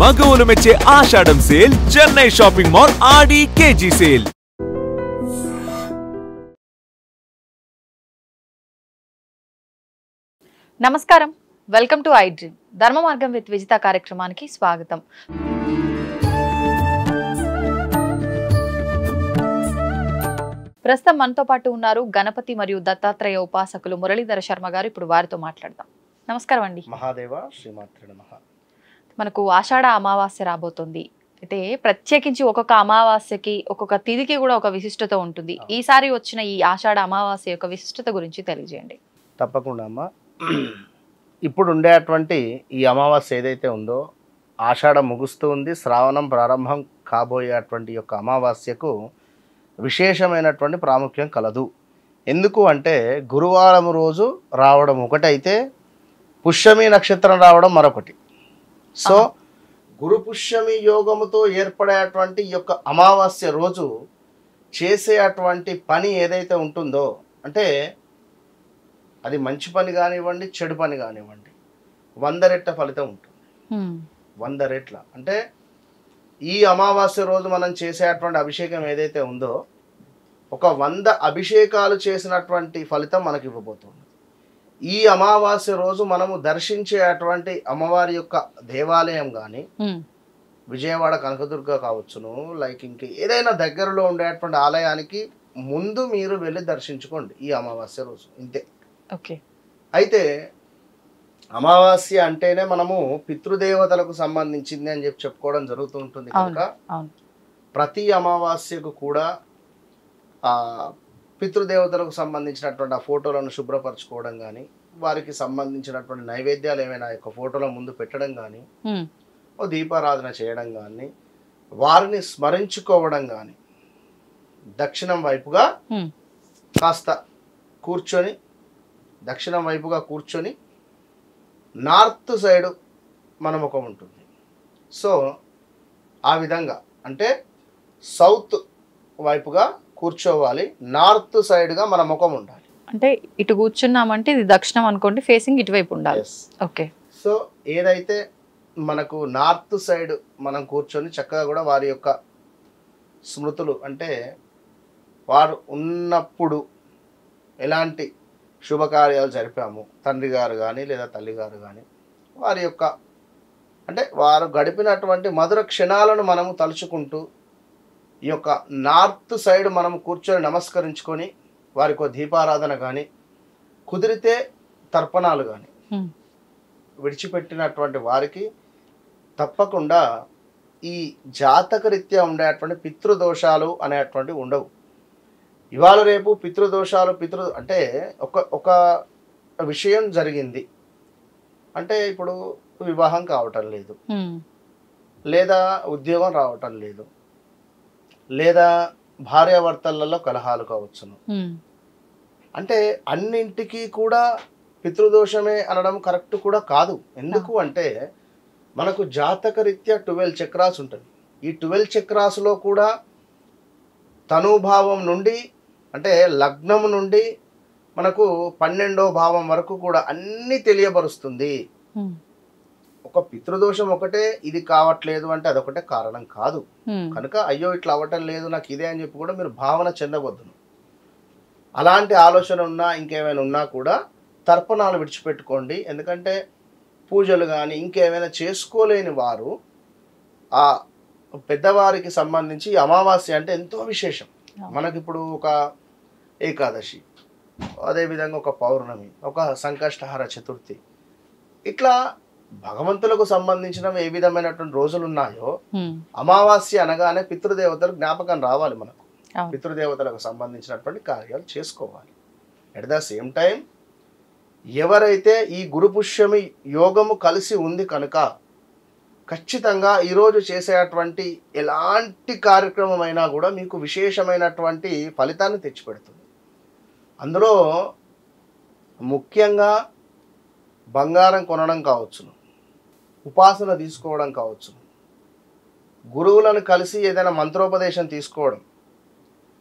మగవులు మెచ్చే ఆషాఢం sale Chennai shopping mall ఆడి KG sale. నమస్కారం, welcome to I dream. ధర్మ మార్గం విత్ విజిత కార్యక్రమానికి స్వాగతం. ప్రస్తుతం మనతో పాటు ఉన్నారు గణపతి మరియు దత్తాత్రేయ ఉపాసకులు మురళీధర శర్మ గారు. ఇప్పుడు వారితో మాట్లాడదాం. నమస్కారం అండి. మహాదేవ శ్రీమాత్రే నమః. మనకు ఆషాఢ అమావాస్య రాబోతుంది. అయితే ప్రత్యేకించి ఒక్కొక్క అమావాస్యకి ఒక్కొక్క తిథికి కూడా ఒక విశిష్టత ఉంటుంది. ఈసారి వచ్చిన ఈ ఆషాఢ అమావాస్య యొక్క విశిష్టత గురించి తెలియజేయండి. తప్పకుండా అమ్మా. ఇప్పుడు ఉండేటువంటి ఈ అమావాస్య ఏదైతే ఉందో, ఆషాఢం ముగుస్తూ ఉంది, శ్రావణం ప్రారంభం కాబోయేటువంటి యొక్క అమావాస్యకు విశేషమైనటువంటి ప్రాముఖ్యం కలదు. ఎందుకు అంటే గురువారం రోజు రావడం ఒకటైతే పుష్యమి నక్షత్రం రావడం మరొకటి. సో గురు పుష్యమి యోగముతో ఏర్పడేటువంటి ఈ యొక్క అమావాస్య రోజు చేసేటువంటి పని ఏదైతే ఉంటుందో, అంటే అది మంచి పని కానివ్వండి, చెడు పని కానివ్వండి, 100 రెట్ల ఫలితం ఉంటుంది. 100 రెట్ల అంటే ఈ అమావాస్య రోజు మనం చేసేటువంటి అభిషేకం ఏదైతే ఉందో, ఒక 100 అభిషేకాలు చేసినటువంటి ఫలితం మనకి ఇవ్వబోతుంది. ఈ అమావాస్య రోజు మనము దర్శించేటువంటి అమ్మవారి యొక్క దేవాలయం కానీ, విజయవాడ కనకదుర్గ కావచ్చును, లైక్ ఇంక ఏదైనా దగ్గరలో ఉండేటువంటి ఆలయానికి ముందు మీరు వెళ్ళి దర్శించుకోండి ఈ అమావాస్య రోజు. ఇంతే. ఓకే. అయితే అమావాస్య అంటేనే మనము పితృదేవతలకు సంబంధించింది అని చెప్పి చెప్పుకోవడం జరుగుతూ ఉంటుంది కనుక ప్రతి అమావాస్యకు కూడా ఆ పితృదేవతలకు సంబంధించినటువంటి ఆ ఫోటోలను శుభ్రపరచుకోవడం కానీ, వారికి సంబంధించినటువంటి నైవేద్యాలు ఏమైనా యొక్క ఫోటోల ముందు పెట్టడం కానీ, ఓ దీపారాధన చేయడం కానీ, వారిని స్మరించుకోవడం కానీ, దక్షిణం వైపుగా కాస్త కూర్చొని, దక్షిణం వైపుగా కూర్చొని నార్త్ సైడ్ మన ముఖం ఉంటుంది. సో ఆ విధంగా అంటే సౌత్ వైపుగా కూర్చోవాలి, నార్త్ సైడ్గా మన ముఖం ఉండాలి. అంటే ఇటు కూర్చున్నామంటే ఇది దక్షిణం అనుకోండి, ఫేసింగ్ ఇటువైపు ఉండాలి. ఓకే. సో ఏదైతే మనకు నార్త్ సైడ్ మనం కూర్చొని చక్కగా కూడా వారి యొక్క స్మృతులు, అంటే వారు ఉన్నప్పుడు ఎలాంటి శుభకార్యాలు జరిపాము, తండ్రి గారు కానీ లేదా తల్లి గారు కానీ, వారి యొక్క అంటే వారు గడిపినటువంటి మధుర క్షణాలను మనము తలుచుకుంటూ ఈ యొక్క నార్త్ సైడ్ మనం కూర్చొని నమస్కరించుకొని వారికి దీపారాధన కానీ, కుదిరితే తర్పణాలు కానీ విడిచిపెట్టినటువంటి వారికి తప్పకుండా ఈ జాతకరీత్యా ఉండేటువంటి పితృదోషాలు అనేటువంటివి ఉండవు. ఇవాళ రేపు పితృదోషాలు అంటే ఒక విషయం జరిగింది అంటే, ఇప్పుడు వివాహం కావటం లేదు, లేదా ఉద్యోగం రావటం లేదు, లేదా భార్యాభర్తలలో కలహాలు కావచ్చును, అంటే అన్నింటికీ కూడా పితృదోషమే అనడం కరెక్ట్ కూడా కాదు. ఎందుకు అంటే మనకు జాతకరీత్యా 12 చక్రాస్ ఉంటుంది. ఈ 12 చక్రాసులో కూడా తనుభావం నుండి, అంటే లగ్నము నుండి మనకు 12వ భావం వరకు కూడా అన్ని తెలియబరుస్తుంది. ఒక పితృదోషం ఒకటే ఇది కావట్లేదు అంటే అదొకటే కారణం కాదు కనుక అయ్యో ఇట్లా అవ్వటం లేదు నాకు ఇదే అని చెప్పి కూడా మీరు భావన చెందవద్దును. అలాంటి ఆలోచన ఉన్నా ఇంకేమైనా ఉన్నా కూడా తర్పణాలు విడిచిపెట్టుకోండి. ఎందుకంటే పూజలు కానీ ఇంకేమైనా చేసుకోలేని వారు ఆ పెద్దవారికి సంబంధించి అమావాస్య అంటే ఎంతో విశేషం. మనకిప్పుడు ఒక ఏకాదశి, అదేవిధంగా ఒక పౌర్ణమి, ఒక సంకష్టహార చతుర్థి, ఇట్లా భగవంతులకు సంబంధించిన ఏ విధమైనటువంటి రోజులు ఉన్నాయో, అమావాస్య అనగానే పితృదేవతలు జ్ఞాపకం రావాలి. మనకు పితృదేవతలకు సంబంధించినటువంటి కార్యాలు చేసుకోవాలి. ఎట్ ద సేమ్ టైం ఎవరైతే ఈ గురు పుష్యమి యోగము కలిసి ఉంది కనుక ఖచ్చితంగా ఈరోజు చేసేటువంటి ఎలాంటి కార్యక్రమం అయినా కూడా మీకు విశేషమైనటువంటి ఫలితాన్ని తెచ్చిపెడుతుంది. అందులో ముఖ్యంగా బంగారం కొనడం కావచ్చును, ఉపాసన తీసుకోవడం కావచ్చును, గురువులను కలిసి ఏదైనా మంత్రోపదేశం తీసుకోవడం,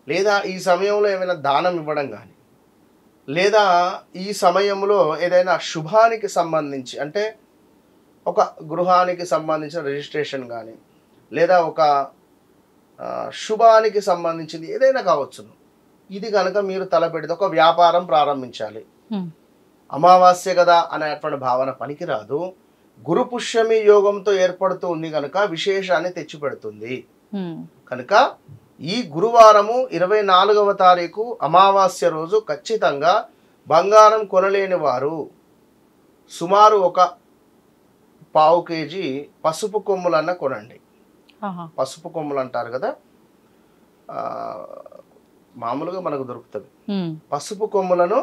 లేదా ఈ సమయంలో ఏమైనా దానం ఇవ్వడం కానీ, లేదా ఈ సమయంలో ఏదైనా శుభానికి సంబంధించి అంటే ఒక గృహానికి సంబంధించిన రిజిస్ట్రేషన్ కానీ లేదా ఒక శుభానికి సంబంధించింది ఏదైనా కావచ్చును. ఇది కనుక మీరు తలపెడితే ఒక వ్యాపారం ప్రారంభించాలి. అమావాస్య కదా అనేటువంటి భావన పనికిరాదు. గురు పుష్యమి యోగంతో ఏర్పడుతూ ఉంది కనుక విశేషాన్ని తెచ్చిపెడుతుంది. కనుక ఈ గురువారము 24వ తారీఖు అమావాస్య రోజు ఖచ్చితంగా బంగారం కొనలేని వారు సుమారు ఒక ½ కేజీ పసుపు కొమ్ములన్న కొనండి. పసుపు కొమ్ములు అంటారు కదా, మామూలుగా మనకు దొరుకుతుంది. పసుపు కొమ్ములను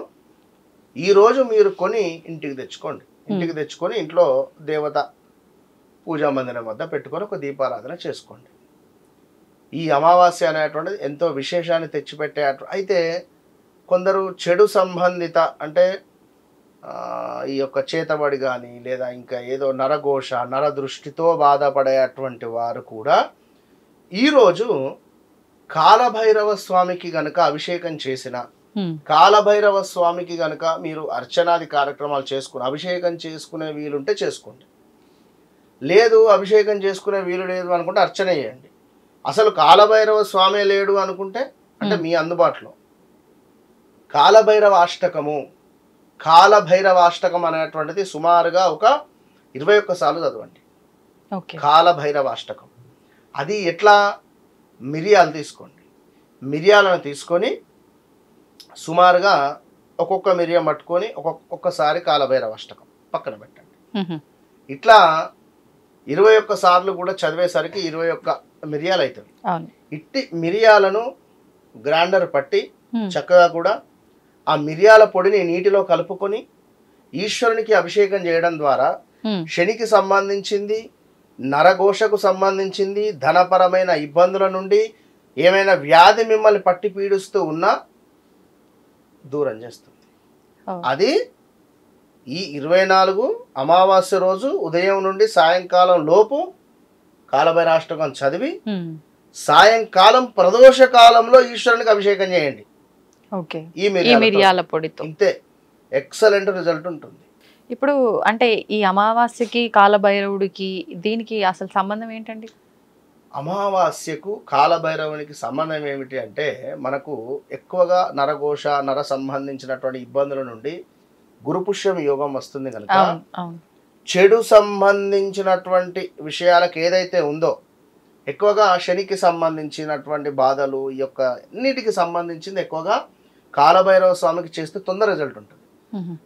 ఈరోజు మీరు కొని ఇంటికి తెచ్చుకోండి. ఇంటికి తెచ్చుకొని ఇంట్లో దేవత పూజా మందిరం వద్ద పెట్టుకొని ఒక దీపారాధన చేసుకోండి. ఈ అమావాస్య అనేటువంటిది ఎంతో విశేషాన్ని తెచ్చిపెట్టే. అయితే కొందరు చెడు సంబంధిత అంటే ఈ యొక్క చేతబడి కానీ లేదా ఇంకా ఏదో నరఘోష నరదృష్టితో బాధపడేటువంటి వారు కూడా ఈరోజు కాలభైరవ స్వామికి గనక అభిషేకం చేసిన, కాలభైరవ స్వామికి గనక మీరు అర్చనాది కార్యక్రమాలు చేసుకుని అభిషేకం చేసుకునే వీలుంటే చేసుకోండి. లేదు అభిషేకం చేసుకునే వీలు లేదు అనుకుంటే అర్చన చేయండి. అసలు కాలభైరవ స్వామి లేడు అనుకుంటే అంటే మీ అందుబాటులో కాలభైరవ అష్టకము, కాలభైరవ అష్టకం అనేటువంటిది సుమారుగా ఒక 21 సార్లు చదవండి. కాలభైరవ అష్టకం. అది ఎట్లా? మిరియాలు తీసుకోండి. మిరియాలను తీసుకొని సుమారుగా ఒక్కొక్క మిరియం పట్టుకొని ఒక్కొక్కసారి కాలభైరవ అష్టకం పక్కన పెట్టండి. ఇట్లా 21 సార్లు కూడా చదివేసరికి 21 మిరియాలు అవుతుంది. ఇట్టి మిరియాలను గ్రైండర్ పట్టి చక్కగా కూడా ఆ మిరియాల పొడిని నీటిలో కలుపుకొని ఈశ్వరునికి అభిషేకం చేయడం ద్వారా శనికి సంబంధించింది, నరఘోషకు సంబంధించింది, ధనపరమైన ఇబ్బందుల నుండి ఏమైనా వ్యాధి మిమ్మల్ని పట్టి పీడిస్తూ ఉన్నా దూరం చేస్తుంది. అది ఈ 24 అమావాస్య రోజు ఉదయం నుండి సాయంకాలం లోపు కాలభైరాష్టకం చదివి సాయంకాలం ప్రదోష కాలంలో ఈశ్వరునికి అభిషేకం చేయండి. ఈ మిరియాల పొడితో. ఇంతే, ఎక్సలెంట్ రిజల్ట్ ఉంటుంది. ఇప్పుడు అంటే ఈ అమావాస్యకి కాలభైరవుడికి దీనికి అసలు సంబంధం ఏంటండి? అమావాస్యకు కాలభైరవునికి సంబంధం ఏమిటి అంటే మనకు ఎక్కువగా నరఘోష నర సంబంధించినటువంటి ఇబ్బందుల నుండి గురుపుష్యం యోగం వస్తుంది కనుక చెడు సంబంధించినటువంటి విషయాలకు ఏదైతే ఉందో ఎక్కువగా శనికి సంబంధించినటువంటి బాధలు ఈ యొక్క అన్నిటికి సంబంధించింది ఎక్కువగా కాలభైరవ స్వామికి చేస్తే తొందర రిజల్ట్ ఉంటుంది.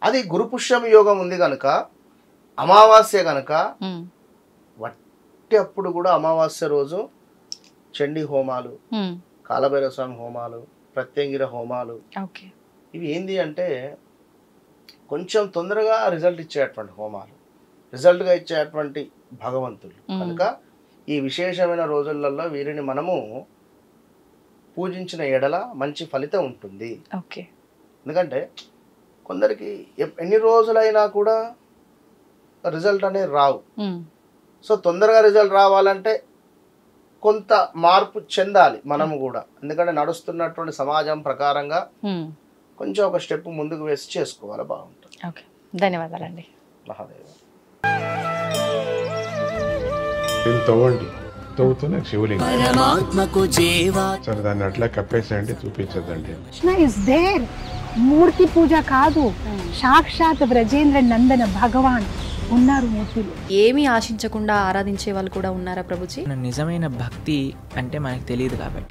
అది గురుపుష్యం యోగం ఉంది కనుక అమావాస్య కనుక వట్టి అప్పుడు కూడా అమావాస్య రోజు చండీ హోమాలు, కాలభైరవ స్వామి హోమాలు, ప్రత్యంగిర హోమాలు, ఇవి ఏంది అంటే కొంచెం తొందరగా రిజల్ట్ ఇచ్చేటువంటి హోమాలు, రిజల్ట్గా ఇచ్చేటువంటి భగవంతులు కనుక ఈ విశేషమైన రోజులలో వీరిని మనము పూజించిన ఎడల మంచి ఫలితం ఉంటుంది. ఎందుకంటే కొందరికి ఎన్ని రోజులైనా కూడా రిజల్ట్ అనేది రావు. సో తొందరగా రిజల్ట్ రావాలంటే కొంత మార్పు చెందాలి మనము కూడా. ఎందుకంటే నడుస్తున్నటువంటి సమాజం ప్రకారంగా కొంచెం ఒక స్టెప్ ముందుకు వేసి చేసుకోవాలి, బాగుంటుంది. ధన్యవాదాలండి. మహాదేవ. తవ్వండి, తవ్వుతూనే శివలింగం సరే దాన్ని అట్లా కప్పేసేయండి, చూపించదండి. మూర్తి పూజ కాదు, సాక్షాత్ బ్రజేంద్ర నందన భగవాన్ ఉన్నారు మూర్తిలో. ఏమీ ఆశించకుండా ఆరాధించే వాళ్ళు కూడా ఉన్నారా ప్రభుజీ? నిజమైన భక్తి అంటే మనకు తెలియదు కాబట్టి